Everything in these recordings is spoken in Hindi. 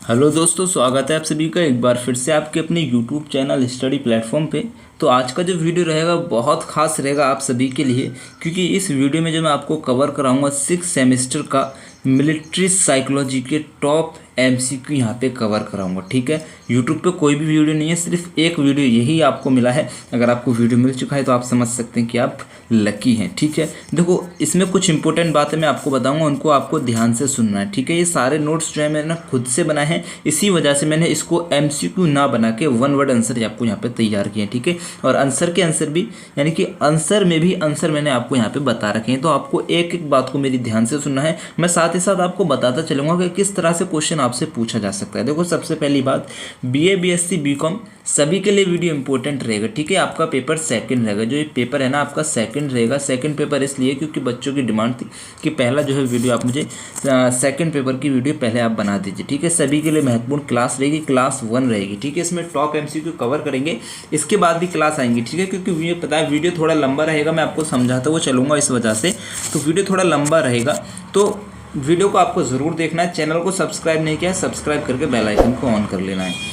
हेलो दोस्तों, स्वागत है आप सभी का एक बार फिर से आपके अपने यूट्यूब चैनल स्टडी प्लेटफॉर्म पे। तो आज का जो वीडियो रहेगा बहुत खास रहेगा आप सभी के लिए, क्योंकि इस वीडियो में जो मैं आपको कवर कराऊंगा 6 सेमेस्टर का मिलिट्री साइकोलॉजी के टॉप एमसीक्यू यहाँ पे कवर कराऊंगा। ठीक है, यूट्यूब पे कोई भी वीडियो नहीं है, सिर्फ एक वीडियो यही आपको मिला है। अगर आपको वीडियो मिल चुका है तो आप समझ सकते हैं कि आप लकी हैं। ठीक है, देखो इसमें कुछ इंपॉर्टेंट बातें मैं आपको बताऊंगा, उनको आपको ध्यान से सुनना है। ठीक है, ये सारे नोट्स जो है मैंने खुद से बनाए हैं, इसी वजह से मैंने इसको एमसीक्यू ना बना के वन वर्ड आंसर आपको यहाँ पे तैयार किए हैं। ठीक है, और आंसर के आंसर भी यानी कि आंसर में भी आंसर मैंने आपको यहाँ पे बता रखे हैं। तो आपको एक एक बात को मेरी ध्यान से सुनना है। मैं साथ ही साथ आपको बताता चलूंगा कि किस तरह से क्वेश्चन आपसे पूछा जा सकता है। देखो सबसे पहली बात, बीए बीएससी बीकॉम सभी के लिए वीडियो इंपॉर्टेंट रहेगा। ठीक है, आपका पेपर सेकंड रहेगा, जो ये पेपर है ना आपका सेकंड रहेगा। सेकंड पेपर इसलिए क्योंकि बच्चों की डिमांड थी कि पहला जो है वीडियो आप मुझे सेकंड पेपर की वीडियो पहले आप बना दीजिए। ठीक है, सभी के लिए महत्वपूर्ण क्लास रहेगी, क्लास 1 रहेगी। ठीक है, इसमें टॉप एमसीक्यू कवर करेंगे, इसके बाद भी क्लास आएंगी। ठीक है, क्योंकि मुझे पता है वीडियो थोड़ा लंबा रहेगा, मैं आपको समझाता हुआ चलूँगा इस वजह से, तो वीडियो थोड़ा लंबा रहेगा। तो वीडियो को आपको ज़रूर देखना है। चैनल को सब्सक्राइब नहीं किया है, सब्सक्राइब करके बेल आइकन को ऑन कर लेना है।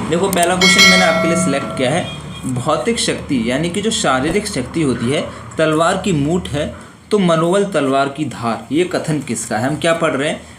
देखो पहला क्वेश्चन मैंने आपके लिए सिलेक्ट किया है, भौतिक शक्ति यानी कि जो शारीरिक शक्ति होती है, तलवार की मूठ है तो मनोबल तलवार की धार, ये कथन किसका है? हम क्या पढ़ रहे हैं?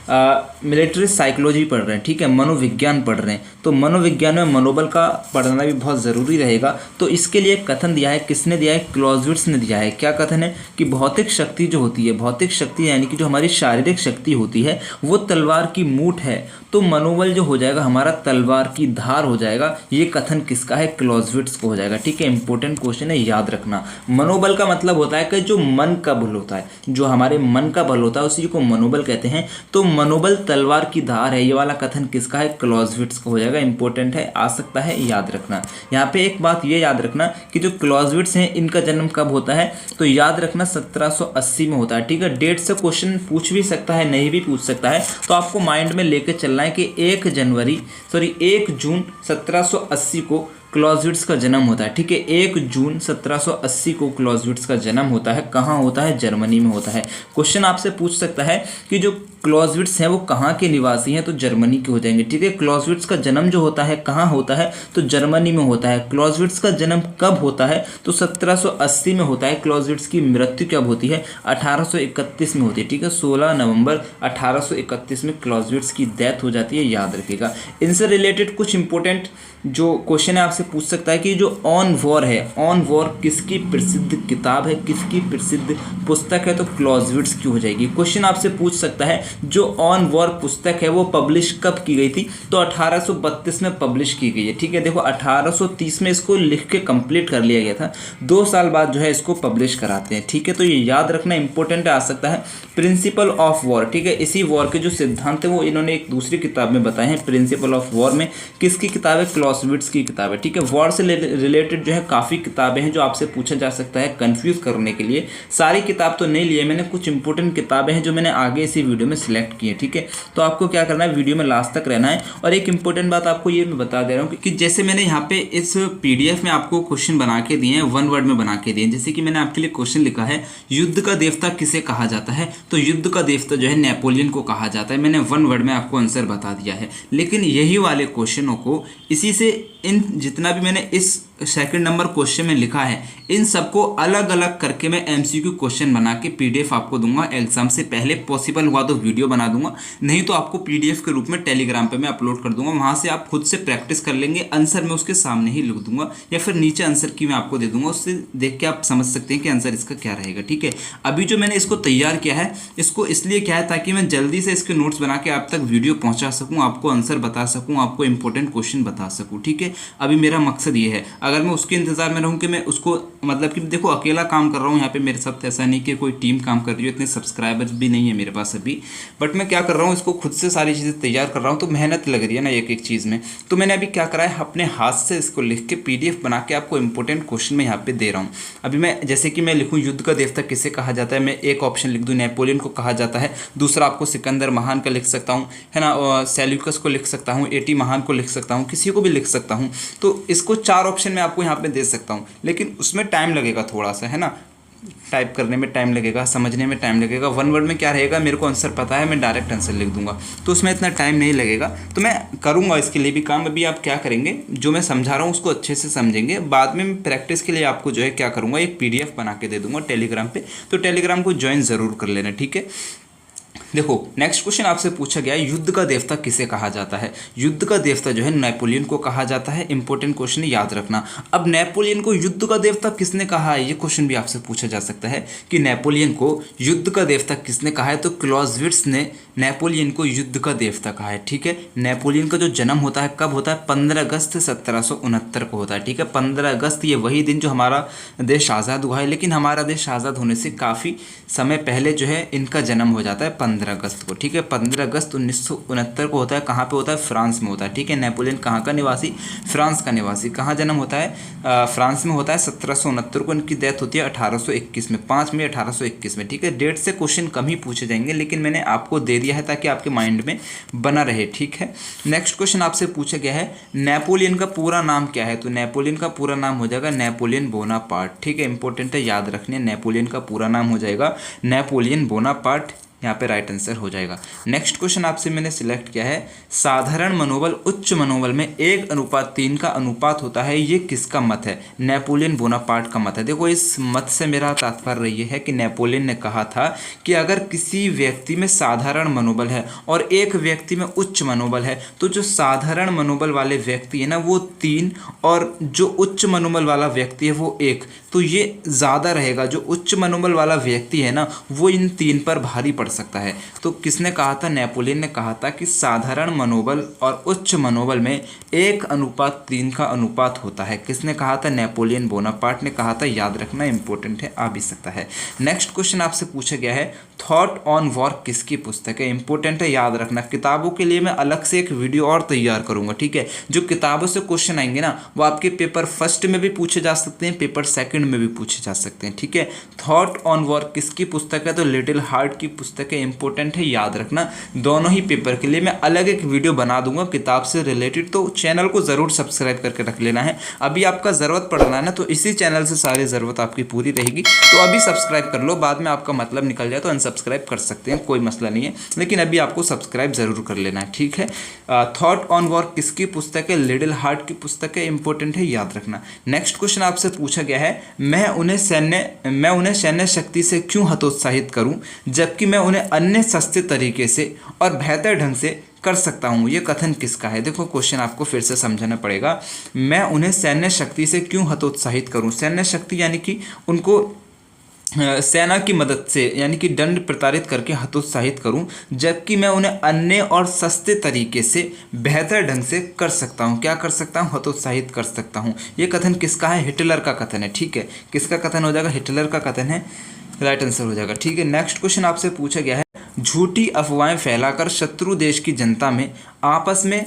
मिलिट्री साइकोलॉजी पढ़ रहे हैं। ठीक है, मनोविज्ञान पढ़ रहे हैं, तो मनोविज्ञान में मनोबल का पढ़ना भी बहुत ज़रूरी रहेगा। तो इसके लिए एक कथन दिया है, किसने दिया है? क्लॉज़विट्ज़ ने दिया है। क्या कथन है कि भौतिक शक्ति जो होती है, भौतिक शक्ति यानी कि जो हमारी शारीरिक शक्ति होती है वो तलवार की मूठ है, तो मनोबल जो हो जाएगा हमारा तलवार की धार हो जाएगा। ये कथन किसका है? क्लॉज़विट्ज़ को हो जाएगा। ठीक है, इंपॉर्टेंट क्वेश्चन है, याद रखना। मनोबल का मतलब होता है कि जो मन का बल होता है, जो हमारे मन का बल होता है उसी को मनोबल कहते हैं। तो मनोबल तलवार की धार है, ये वाला कथन किसका है? क्लॉज़विट्ज़ का हो जाएगा। इंपॉर्टेंट है, आ सकता है, याद रखना। यहाँ पे एक बात ये याद रखना कि जो क्लॉज़विट्ज़ हैं इनका जन्म कब होता है, तो याद रखना 1780 में होता है। ठीक है, डेट से क्वेश्चन पूछ भी सकता है, नहीं भी पूछ सकता है, तो आपको माइंड में लेके चलना है कि 1 जून 1780 को क्लॉज़विट्ज़ का जन्म होता है। ठीक है, 1 जून 1780 को क्लॉज़विट्ज़ का जन्म होता है। कहाँ होता है? जर्मनी में होता है। क्वेश्चन आपसे पूछ सकता है कि जो क्लॉज़विट्ज़ हैं वो कहाँ के निवासी हैं, तो जर्मनी के हो जाएंगे। ठीक है, क्लॉज़विट्ज़ का जन्म जो होता है कहाँ होता है, तो जर्मनी में होता है। क्लॉज़विट्ज़ का जन्म कब होता है, तो 1780 में होता है। क्लॉज़विट्ज़ की मृत्यु कब होती है? 1831 में होती है। ठीक है, 16 नवंबर 1831 में क्लॉज़विट्ज़ की डेथ हो जाती है, याद रखिएगा। इनसे रिलेटेड कुछ इंपॉर्टेंट जो क्वेश्चन है आपसे पूछ सकता है कि जो ऑन वॉर है, ऑन वॉर किसकी प्रसिद्ध किताब है, किसकी प्रसिद्ध पुस्तक है, तो क्लॉज़विट्ज़ की हो जाएगी। क्वेश्चन आपसे पूछ सकता है जो ऑन वॉर पुस्तक है वो पब्लिश कब की गई थी, तो 1832 में पब्लिश की गई है। ठीक है, देखो 1830 में इसको लिख के कंप्लीट कर लिया गया था, 2 साल बाद जो है इसको पब्लिश कराते हैं। ठीक है, तो ये याद रखना इंपॉर्टेंट आ सकता है। प्रिंसिपल ऑफ वॉर, ठीक है, इसी वॉर के जो सिद्धांत है वो इन्होंने एक दूसरी किताब में बताए हैं। प्रिंसिपल ऑफ वॉर में किसकी किताब है? क्लॉज़विट्ज़ की किताब है। ठीक है, वॉर से रिलेटेड जो है काफ़ी किताबें हैं जो आपसे पूछा जा सकता है कंफ्यूज करने के लिए। सारी किताब तो नहीं लिए मैंने, कुछ इंपॉर्टेंट किताबें हैं जो मैंने आगे इसी वीडियो में सिलेक्ट की है। ठीक है, तो आपको क्या करना है, वीडियो में लास्ट तक रहना है। और एक इंपॉर्टेंट बात आपको ये मैं बता दे रहा हूँ कि जैसे मैंने यहाँ पे इस पीडीएफ में आपको क्वेश्चन बना के दिए हैं, वन वर्ड में बना के दिए हैं। जैसे कि मैंने आपके लिए क्वेश्चन लिखा है, युद्ध का देवता किसे कहा जाता है, तो युद्ध का देवता जो है नेपोलियन को कहा जाता है। मैंने वन वर्ड में आपको आंसर बता दिया है। लेकिन यही वाले क्वेश्चनों को इसी से इन जितना भी मैंने इस सेकंड नंबर क्वेश्चन में लिखा है, इन सबको अलग अलग करके मैं एमसीक्यू क्वेश्चन बना के पीडीएफ आपको दूंगा एग्जाम से पहले। पॉसिबल हुआ तो वीडियो बना दूंगा, नहीं तो आपको पीडीएफ के रूप में टेलीग्राम पे मैं अपलोड कर दूंगा। वहां से आप खुद से प्रैक्टिस कर लेंगे, आंसर मैं उसके सामने ही लिख दूंगा या फिर नीचे आंसर की मैं आपको दे दूंगा, उससे देख के आप समझ सकते हैं कि आंसर इसका क्या रहेगा। ठीक है, अभी जो मैंने इसको तैयार किया है, इसको इसलिए क्या है ताकि मैं जल्दी से इसके नोट्स बना के आप तक वीडियो पहुंचा सकूँ, आपको आंसर बता सकूँ, आपको इंपॉर्टेंट क्वेश्चन बता सकूँ। ठीक है, अभी मेरा मकसद ये है। अगर मैं उसके इंतजार में रहूं कि मैं उसको मतलब कि देखो अकेला काम कर रहा हूं यहाँ पे, मेरे साथ ऐसा नहीं कि कोई टीम काम कर रही है, इतने सब्सक्राइबर्स भी नहीं है मेरे पास अभी, बट मैं क्या कर रहा हूँ, इसको खुद से सारी चीज़ें तैयार कर रहा हूँ, तो मेहनत लग रही है ना एक एक चीज़ में। तो मैंने अभी क्या करा है, अपने हाथ से इसको लिख के पीडीएफ बना के आपको इंपॉर्टेंट क्वेश्चन में यहाँ पे दे रहा हूँ। अभी मैं जैसे कि मैं लिखूँ युद्ध का देवता किसे कहा जाता है, मैं एक ऑप्शन लिख दूँ नेपोलियन को कहा जाता है, दूसरा आपको सिकंदर महान का लिख सकता हूँ, है ना, सेल्यूकस को लिख सकता हूँ, एटी महान को लिख सकता हूँ, किसी को भी लिख सकता हूँ। तो इसको 4 ऑप्शन में आपको यहाँ पे दे सकता हूँ, लेकिन उसमें टाइम लगेगा थोड़ा सा, है ना। टाइप करने में टाइम लगेगा, समझने में टाइम लगेगा। वन वर्ड में क्या रहेगा, मेरे को आंसर पता है, मैं डायरेक्ट आंसर लिख दूंगा, तो उसमें इतना टाइम नहीं लगेगा। तो मैं करूंगा इसके लिए भी काम। अभी आप क्या करेंगे, जो मैं समझा रहा हूँ उसको अच्छे से समझेंगे, बाद में मैं प्रैक्टिस के लिए आपको जो है क्या करूँगा, एक PDF बना के दे दूंगा टेलीग्राम पे, तो टेलीग्राम को ज्वाइन ज़रूर कर लेना, ठीक है। देखो नेक्स्ट क्वेश्चन आपसे पूछा गया है, युद्ध का देवता किसे कहा जाता है। युद्ध का देवता जो है नेपोलियन को कहा जाता है। इंपॉर्टेंट क्वेश्चन याद रखना। अब नेपोलियन को युद्ध का देवता किसने कहा है, ये क्वेश्चन भी आपसे पूछा जा सकता है कि नेपोलियन को युद्ध का देवता किसने कहा है। तो क्लॉज़विट्ज़ ने नेपोलियन को युद्ध का देवता कहा है, ठीक है। नेपोलियन का जो जन्म होता है कब होता है, 15 अगस्त 1769 को होता है, ठीक है। 15 अगस्त ये वही दिन जो हमारा देश आज़ाद हुआ है, लेकिन हमारा देश आज़ाद होने से काफ़ी समय पहले जो है इनका जन्म हो जाता है 15 अगस्त को, ठीक है। 15 अगस्त 1969 को होता है। कहाँ पे होता है, फ्रांस में होता है, ठीक है। नेपोलियन कहाँ का निवासी, फ्रांस का निवासी। कहाँ जन्म होता है, फ्रांस में होता है। 1769 को इनकी डेथ होती है 1821 में, 5 मई 1821 में, ठीक है। डेट से क्वेश्चन कम ही पूछे जाएंगे, लेकिन मैंने आपको दे दिया है ताकि आपके माइंड में बना रहे, ठीक है। नेक्स्ट क्वेश्चन आपसे पूछा गया है, नेपोलियन का पूरा नाम क्या है। तो नेपोलियन का पूरा नाम हो जाएगा नेपोलियन बोनापार्ट, ठीक है। इंपॉर्टेंट है, याद रखने। नेपोलियन का पूरा नाम हो जाएगा नेपोलियन बोनापार्ट, यहाँ पे राइट आंसर हो जाएगा। नेक्स्ट क्वेश्चन आपसे मैंने सिलेक्ट किया है, साधारण मनोबल उच्च मनोबल में 1:3 का अनुपात होता है, ये किसका मत है। नेपोलियन बोनापार्ट का मत है। देखो इस मत से मेरा तात्पर्य ये है कि नेपोलियन ने कहा था कि अगर किसी व्यक्ति में साधारण मनोबल है और एक व्यक्ति में उच्च मनोबल है, तो जो साधारण मनोबल वाले व्यक्ति है ना वो 3 और जो उच्च मनोबल वाला व्यक्ति है वो 1, तो ये ज़्यादा रहेगा। जो उच्च मनोबल वाला व्यक्ति है ना वो इन 3 पर भारी पड़ सकता है। तो किसने कहा था, नेपोलियन ने कहा था कि साधारण मनोबल और उच्च मनोबल में 1:3 का अनुपात होता है। किसने कहा था, नेपोलियन बोनापार्ट ने कहा था। याद रखना, इंपॉर्टेंट है, आ भी सकता है। नेक्स्ट क्वेश्चन आपसे पूछा गया है, थॉट ऑन वॉर किसकी पुस्तक है। इंपॉर्टेंट है, याद रखना। किताबों के लिए मैं अलग से एक वीडियो और तैयार करूंगा, ठीक है। जो किताबों से क्वेश्चन आएंगे ना वो आपके पेपर फर्स्ट में भी पूछे जा सकते हैं, पेपर सेकंड में भी पूछे जा सकते हैं, ठीक है। थॉट ऑन वॉर किसकी पुस्तक है, तो लिटिल हार्ट की पुस्तक है। इंपॉर्टेंट है, याद रखना। दोनों ही पेपर के लिए मैं अलग एक वीडियो बना दूंगा किताब से रिलेटेड, तो चैनल को ज़रूर सब्सक्राइब करके रख लेना है। अभी आपका ज़रूरत पड़ रहा है ना, तो इसी चैनल से सारी ज़रूरत आपकी पूरी रहेगी, तो अभी सब्सक्राइब कर लो। बाद में आपका मतलब निकल जाए तो अनसब्सक्राइब कर सकते हैं, कोई मसला नहीं है, लेकिन अभी आपको सब्सक्राइब ज़रूर कर लेना है, ठीक है। थॉट ऑन वॉर किसकी पुस्तक है, लिटिल हार्ट की पुस्तक है। इंपॉर्टेंट है, याद रखना। नेक्स्ट क्वेश्चन आपसे पूछा गया है, मैं उन्हें सैन्य शक्ति से क्यों हतोत्साहित करूं जबकि मैं उन्हें अन्य सस्ते तरीके से और बेहतर ढंग से कर सकता हूं। ये कथन किसका है। देखो क्वेश्चन आपको फिर से समझाना पड़ेगा। मैं उन्हें सैन्य शक्ति से क्यों हतोत्साहित करूं। सैन्य शक्ति यानी कि उनको सेना की मदद से यानी कि दंड प्रताड़ित करके हतोत्साहित करूं जबकि मैं उन्हें अन्य और सस्ते तरीके से बेहतर ढंग से कर सकता हूं। क्या कर सकता हूं, हतोत्साहित कर सकता हूं। ये कथन किसका है, हिटलर का कथन है, ठीक है। किसका कथन हो जाएगा, हिटलर का कथन है, राइट आंसर हो जाएगा, ठीक है। नेक्स्ट क्वेश्चन आपसे पूछा गया है, झूठी अफवाहें फैलाकर शत्रु देश की जनता में आपस में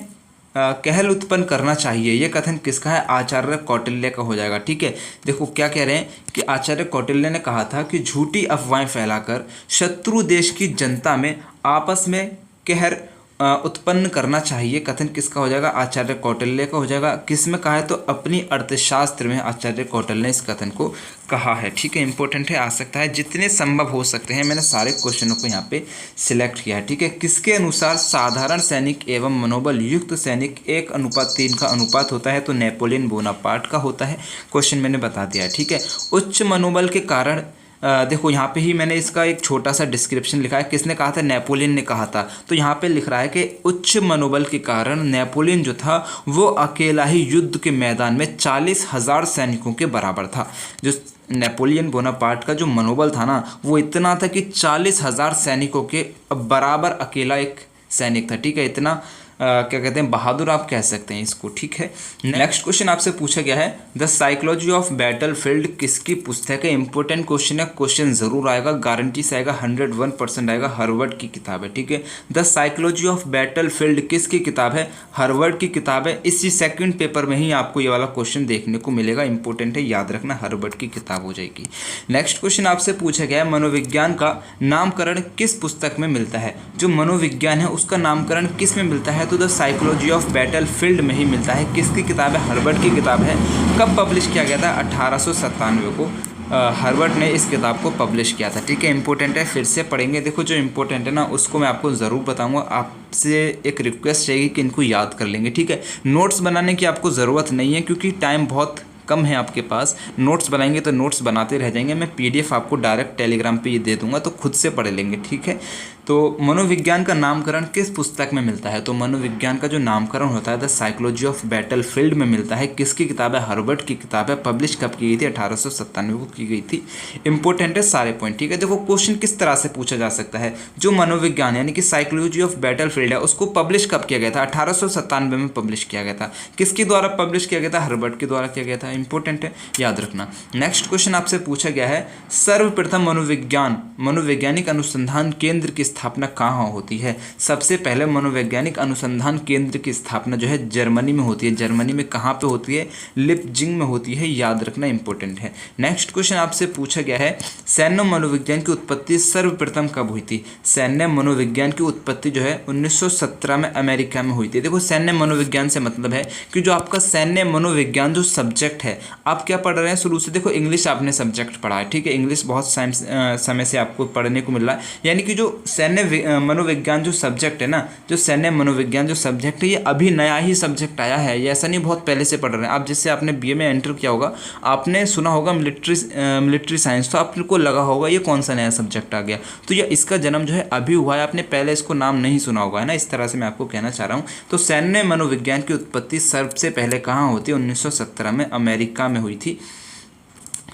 कहल उत्पन्न करना चाहिए। ये कथन किसका है, आचार्य कौटिल्य का हो जाएगा, ठीक है। देखो क्या कह रहे हैं कि आचार्य कौटिल्य ने कहा था कि झूठी अफवाहें फैलाकर शत्रु देश की जनता में आपस में कहर उत्पन्न करना चाहिए। कथन किसका हो जाएगा, आचार्य कौटिल्य का हो जाएगा। किस में कहा है, तो अपनी अर्थशास्त्र में आचार्य कौटिल्य ने इस कथन को कहा है, ठीक है। इंपॉर्टेंट है, आ सकता है। जितने संभव हो सकते हैं मैंने सारे क्वेश्चनों को यहाँ पे सिलेक्ट किया है, ठीक है। किसके अनुसार साधारण सैनिक एवं मनोबल युक्त सैनिक 1:3 का अनुपात होता है, तो नेपोलियन बोनापार्ट का होता है। क्वेश्चन मैंने बता दिया है, ठीक है। उच्च मनोबल के कारण देखो यहाँ पे ही मैंने इसका एक छोटा सा डिस्क्रिप्शन लिखा है। किसने कहा था, नेपोलियन ने कहा था। तो यहाँ पे लिख रहा है कि उच्च मनोबल के कारण नेपोलियन जो था वो अकेला ही युद्ध के मैदान में 40,000 सैनिकों के बराबर था। जो नेपोलियन बोनापार्ट का जो मनोबल था ना वो इतना था कि 40,000 सैनिकों के बराबर अकेला एक सैनिक था, ठीक है। इतना क्या कहते हैं, बहादुर आप कह सकते हैं इसको, ठीक है। नेक्स्ट क्वेश्चन आपसे पूछा गया है, द साइकोलॉजी ऑफ बैटलफील्ड किसकी पुस्तक है। इंपॉर्टेंट क्वेश्चन है, क्वेश्चन जरूर आएगा, गारंटी से आएगा, 101% आएगा। हार्वर्ड की किताब है, ठीक है। द साइकोलॉजी ऑफ बैटलफील्ड किसकी किताब है, हार्वर्ड की किताब है। इसी सेकंड पेपर में ही आपको ये वाला क्वेश्चन देखने को मिलेगा। इंपॉर्टेंट है, याद रखना, हार्वर्ड की किताब हो जाएगी। नेक्स्ट क्वेश्चन आपसे पूछा गया है, मनोविज्ञान का नामकरण किस पुस्तक में मिलता है। जो मनोविज्ञान है उसका नामकरण किस में मिलता है, तो द साइकोलॉजी ऑफ बैटलफील्ड में ही मिलता है। किसकी किताब है, हार्वर्ड की किताब है। कब पब्लिश किया गया था, 1897 को हार्वर्ड ने इस किताब को पब्लिश किया था। ठीक है, इंपॉर्टेंट है, फिर से पढ़ेंगे। देखो जो इंपॉर्टेंट है ना उसको मैं आपको ज़रूर बताऊंगा। आपसे एक रिक्वेस्ट रहेगी कि इनको याद कर लेंगे। ठीक है, नोट्स बनाने की आपको ज़रूरत नहीं है क्योंकि टाइम बहुत कम है आपके पास। नोट्स बनाएंगे तो नोट्स बनाते रह जाएंगे। मैं पीडीएफ आपको डायरेक्ट टेलीग्राम पे ये दे दूंगा, तो खुद से पढ़ लेंगे। ठीक है, तो मनोविज्ञान का नामकरण किस पुस्तक में मिलता है? तो मनोविज्ञान का जो नामकरण होता है द साइकोलॉजी ऑफ बैटलफील्ड में मिलता है। किसकी किताब है? हार्वर्ड की किताब है। पब्लिश कब की गई थी? 1897 को की गई थी। इंपॉर्टेंट है सारे पॉइंट। ठीक है, देखो क्वेश्चन किस तरह से पूछा जा सकता है। जो मनोविज्ञान यानी कि साइकोलॉजी ऑफ बैटलफील्ड है उसको पब्लिश कब किया गया था? 1897 में पब्लिश किया गया था। किसके द्वारा पब्लिश किया गया था? हार्वर्ड के द्वारा किया गया था। इंपॉर्टेंट है, याद रखना। नेक्स्ट क्वेश्चन आपसे पूछा गया है सर्वप्रथम मनोवैज्ञानिक अनुसंधान केंद्र की स्थापना कहाँ होती है? सबसे पहले मनोवैज्ञानिक अनुसंधान केंद्र की स्थापना जो है जर्मनी में होती है। जर्मनी में कहाँ पे होती है? लिपजिंग में होती है। याद रखना, इंपॉर्टेंट है। नेक्स्ट क्वेश्चन आपसे पूछा गया है सैन्य मनोविज्ञान की उत्पत्ति सर्वप्रथम कब हुई थी? सैन्य मनोविज्ञान की उत्पत्ति जो है 1917 में अमेरिका में हुई थी। देखो सैन्य मनोविज्ञान से मतलब है कि जो आपका सैन्य मनोविज्ञान जो सब्जेक्ट है, आप क्या पढ़ रहे हैं शुरू से? देखो इंग्लिश आपने सब्जेक्ट पढ़ा है। ठीक है, इंग्लिश बहुत समय से आपको पढ़ने को मिल रहा है। यानी कि जो सैन्य मनोविज्ञान जो सब्जेक्ट है ना, जो सैन्य मनोविज्ञान जो सब्जेक्ट है, ये अभी नया ही सब्जेक्ट आया है। ये ऐसा नहीं बहुत पहले से पढ़ रहे हैं आप। जैसे आपने बीए में एंटर किया होगा, आपने सुना होगा मिलिट्री साइंस, तो आपको लगा होगा ये कौन सा नया सब्जेक्ट आ गया। तो ये इसका जन्म जो है अभी हुआ है, आपने पहले इसको नाम नहीं सुना होगा, है ना। इस तरह से मैं आपको कहना चाह रहा हूँ। तो सैन्य मनोविज्ञान की उत्पत्ति सबसे पहले कहाँ होती है? 1917 में अमेरिका में हुई थी।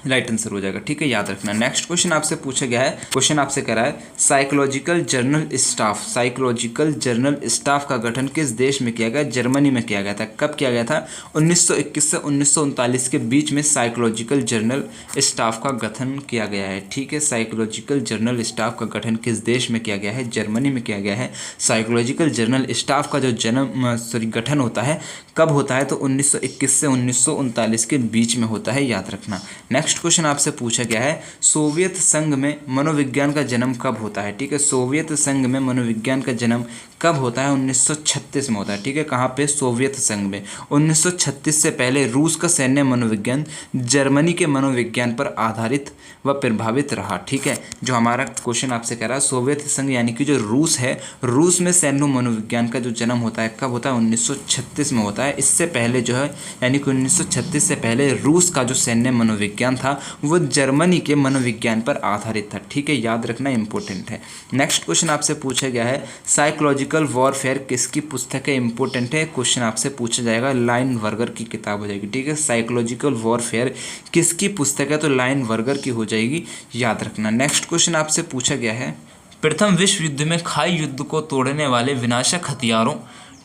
राइट आंसर हो जाएगा। ठीक है, याद रखना। नेक्स्ट क्वेश्चन आपसे पूछा गया है, क्वेश्चन आपसे कह रहा है साइकोलॉजिकल जर्नल स्टाफ का गठन किस देश में किया गया? जर्मनी में किया गया था। कब किया गया था? 1921 से 1939 के बीच में साइकोलॉजिकल जर्नल स्टाफ का गठन किया गया है। ठीक है, साइकोलॉजिकल जर्नल स्टाफ का गठन किस देश में किया गया है? जर्मनी में किया गया है। साइकोलॉजिकल जर्नल स्टाफ का जो गठन होता है कब होता है? तो 1921 से 1939 के बीच में होता है। याद रखना। नेक्स्ट क्वेश्चन आपसे पूछा गया है सोवियत संघ में मनोविज्ञान का जन्म कब होता है? ठीक है, सोवियत संघ में मनोविज्ञान का जन्म कब होता है? 1936 में होता है। ठीक है, कहाँ पे? सोवियत संघ में। 1936 से पहले रूस का सैन्य मनोविज्ञान जर्मनी के मनोविज्ञान पर आधारित व प्रभावित रहा। ठीक है, जो हमारा क्वेश्चन आपसे कह रहा है सोवियत संघ यानी कि जो रूस है, रूस में सैन्य मनोविज्ञान का जो जन्म होता है कब होता है? 1936 में होता है। इससे पहले जो है यानी कि 1936 से पहले रूस का जो सैन्य मनोविज्ञान था वो जर्मनी के मनोविज्ञान पर आधारित था। ठीक है, याद रखना, इंपॉर्टेंट है। नेक्स्ट क्वेश्चन आपसे पूछा गया है साइकोलॉजिकल वॉरफेयर किसकी पुस्तक है? इंपॉर्टेंट है, क्वेश्चन आपसे पूछा जाएगा। लाइन वर्गर की किताब हो जाएगी। ठीक है, साइकोलॉजिकल वॉरफेयर किसकी पुस्तक है? तो लाइन वर्गर की हो जाएगी। याद रखना। नेक्स्ट क्वेश्चन आपसे पूछा गया है प्रथम विश्व युद्ध में खाई युद्ध को तोड़ने वाले विनाशक हथियारों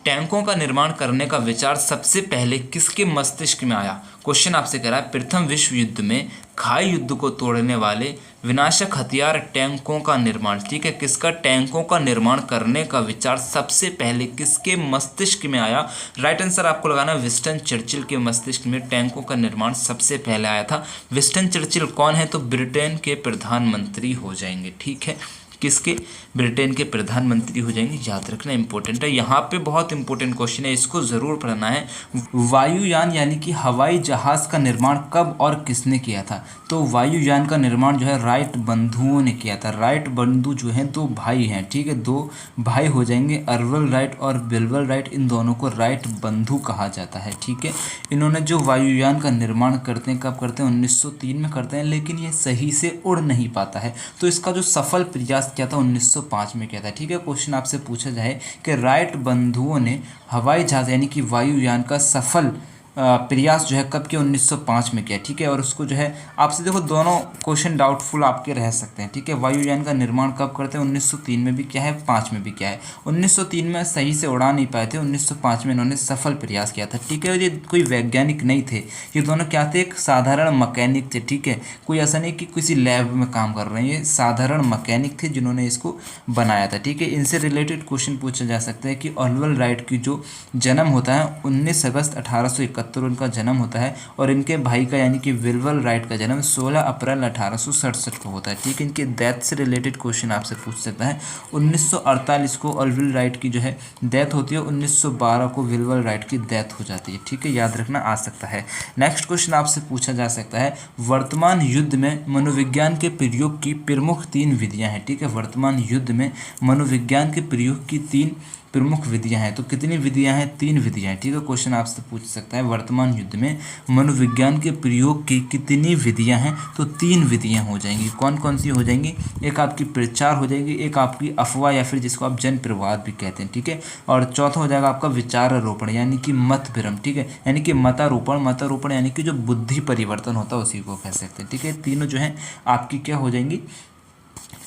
टैंकों का निर्माण करने का विचार सबसे पहले किसके मस्तिष्क में आया? क्वेश्चन आपसे कह रहा है प्रथम विश्व युद्ध में खाई युद्ध को तोड़ने वाले विनाशक हथियार टैंकों का निर्माण, ठीक है, किसका? टैंकों का निर्माण करने का विचार सबसे पहले किसके मस्तिष्क में आया? राइट आंसर आपको लगाना विंस्टन चर्चिल के मस्तिष्क में टैंकों का निर्माण सबसे पहले आया था। विंस्टन चर्चिल कौन है? तो ब्रिटेन के प्रधानमंत्री हो जाएंगे। ठीक है, किसके? ब्रिटेन के प्रधानमंत्री हो जाएंगे। याद रखना, इंपॉर्टेंट है। यहाँ पे बहुत इंपॉर्टेंट क्वेश्चन है, इसको ज़रूर पढ़ना है। वायुयान यानी कि हवाई जहाज़ का निर्माण कब और किसने किया था? तो वायुयान का निर्माण जो है राइट बंधुओं ने किया था। राइट बंधु जो हैं दो भाई हैं। ठीक है, दो भाई हो जाएंगे, अर्वल राइट और विल्बर राइट। इन दोनों को राइट बंधु कहा जाता है। ठीक है, इन्होंने जो वायुयान का निर्माण करते हैं कब करते हैं? 1903 में करते हैं, लेकिन ये सही से उड़ नहीं पाता है। तो इसका जो सफल प्रयास किया था 1905 में किया था। ठीक है, क्वेश्चन आपसे पूछा जाए कि राइट बंधुओं ने हवाई जहाज यानी कि वायुयान का सफल प्रयास जो है कब किया? 1905 में किया। ठीक है, और उसको जो है आपसे देखो दोनों क्वेश्चन डाउटफुल आपके रह सकते हैं। ठीक है, वायुयान का निर्माण कब करते हैं? 1903 में भी क्या है, 5 में भी क्या है। 1903 में सही से उड़ा नहीं पाए थे, 1905 में इन्होंने सफल प्रयास किया था। ठीक है, ये कोई वैज्ञानिक नहीं थे, ये दोनों क्या थे? एक साधारण मैकेनिक थे। ठीक है, कोई ऐसा नहीं कि किसी लैब में काम कर रहे हैं, ये साधारण मैकेनिक थे जिन्होंने इसको बनाया था। ठीक है, इनसे रिलेटेड क्वेश्चन पूछा जा सकता है कि ऑर्वल राइट की जो जन्म होता है 19 अगस्त 1871 1971 उनका जन्म होता है और इनके भाई का यानी कि विल्वर राइट का जन्म 16 अप्रैल 1867 को होता है। ठीक है, इनके डेथ से रिलेटेड क्वेश्चन आपसे पूछ सकता है। 1948 को ऑलविल राइट की जो है डेथ होती है, 1912 को विल्वर राइट की डेथ हो जाती है। ठीक है, याद रखना आ सकता है। नेक्स्ट क्वेश्चन आपसे पूछा जा सकता है, वर्तमान युद्ध में मनोविज्ञान के प्रयोग की प्रमुख 3 विधियां हैं। ठीक है, वर्तमान युद्ध में मनोविज्ञान के प्रयोग की 3 प्रमुख विधियां हैं। तो कितनी विधियां हैं? 3 विधियां हैं। ठीक है, क्वेश्चन आपसे पूछ सकता है वर्तमान युद्ध में मनोविज्ञान के प्रयोग की कितनी विधियां हैं? तो 3 विधियां हो जाएंगी। कौन कौन सी हो जाएंगी? एक आपकी प्रचार हो जाएगी, एक आपकी अफवाह या फिर जिसको आप जन प्रवाद भी कहते हैं। ठीक है, और चौथा हो जाएगा आपका विचारारोपण यानी कि मत भ्रम। ठीक है, यानी कि मतारोपण यानी कि जो बुद्धि परिवर्तन होता है उसी को कह सकते हैं। ठीक है, तीनों जो है आपकी क्या हो जाएंगी?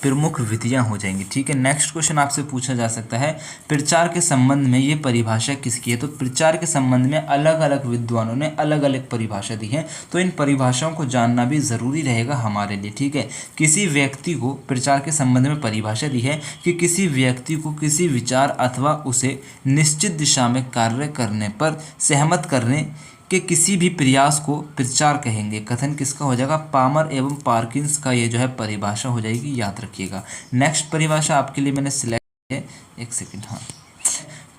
प्रमुख विधियां हो जाएंगी। ठीक है, नेक्स्ट क्वेश्चन आपसे पूछा जा सकता है, प्रचार के संबंध में ये परिभाषा किसकी है? तो प्रचार के संबंध में अलग अलग विद्वानों ने अलग अलग परिभाषा दी है, तो इन परिभाषाओं को जानना भी ज़रूरी रहेगा हमारे लिए। ठीक है, किसी व्यक्ति को प्रचार के संबंध में परिभाषा दी है कि किसी व्यक्ति को किसी विचार अथवा उसे निश्चित दिशा में कार्य करने पर सहमत करने कि किसी भी प्रयास को प्रचार कहेंगे। कथन किसका हो जाएगा? पामर एवं पार्किंस का ये जो है परिभाषा हो जाएगी, याद रखिएगा। नेक्स्ट परिभाषा आपके लिए मैंने सिलेक्ट की है, एक सेकंड। हाँ,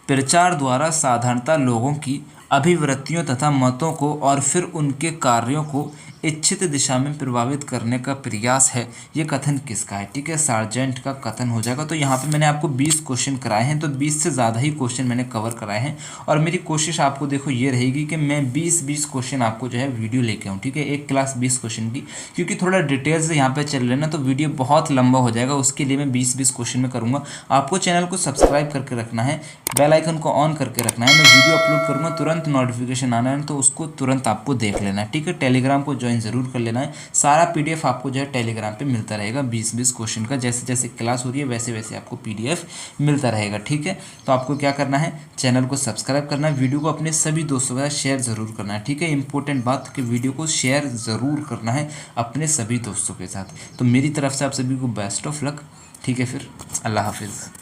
प्रचार द्वारा साधारणतः लोगों की अभिवृत्तियों तथा मतों को और फिर उनके कार्यों को इच्छित दिशा में प्रभावित करने का प्रयास है। ये कथन किसका है? ठीक है, सार्जेंट का कथन हो जाएगा। तो यहाँ पे मैंने आपको 20 क्वेश्चन कराए हैं, तो 20 से ज़्यादा ही क्वेश्चन मैंने कवर कराए हैं और मेरी कोशिश आपको देखो ये रहेगी कि मैं 20 क्वेश्चन आपको जो है वीडियो लेके आऊँ। ठीक है, एक क्लास 20 क्वेश्चन की, क्योंकि थोड़ा डिटेल से यहाँ पर चल रहे ना तो वीडियो बहुत लंबा हो जाएगा, उसके लिए मैं 20 क्वेश्चन में करूँगा। आपको चैनल को सब्सक्राइब करके रखना है, बेल आइकन को ऑन करके रखना है। मैं वीडियो अपलोड करूँगा तुरंत नोटिफिकेशन आना है, तो उसको तुरंत आपको देख लेना है। ठीक है, टेलीग्राम को ज्वाइन ज़रूर कर लेना है। सारा पीडीएफ आपको जो है टेलीग्राम पे मिलता रहेगा 20 क्वेश्चन का, जैसे जैसे क्लास हो रही है वैसे वैसे आपको पीडीएफ मिलता रहेगा। ठीक है, तो आपको क्या करना है? चैनल को सब्सक्राइब करना है, वीडियो को अपने सभी दोस्तों के साथ शेयर ज़रूर करना है। ठीक है, इंपॉर्टेंट बात कि वीडियो को शेयर ज़रूर करना है अपने सभी दोस्तों के साथ। तो मेरी तरफ से आप सभी को बेस्ट ऑफ लक। ठीक है, फिर अल्लाह हाफिज़।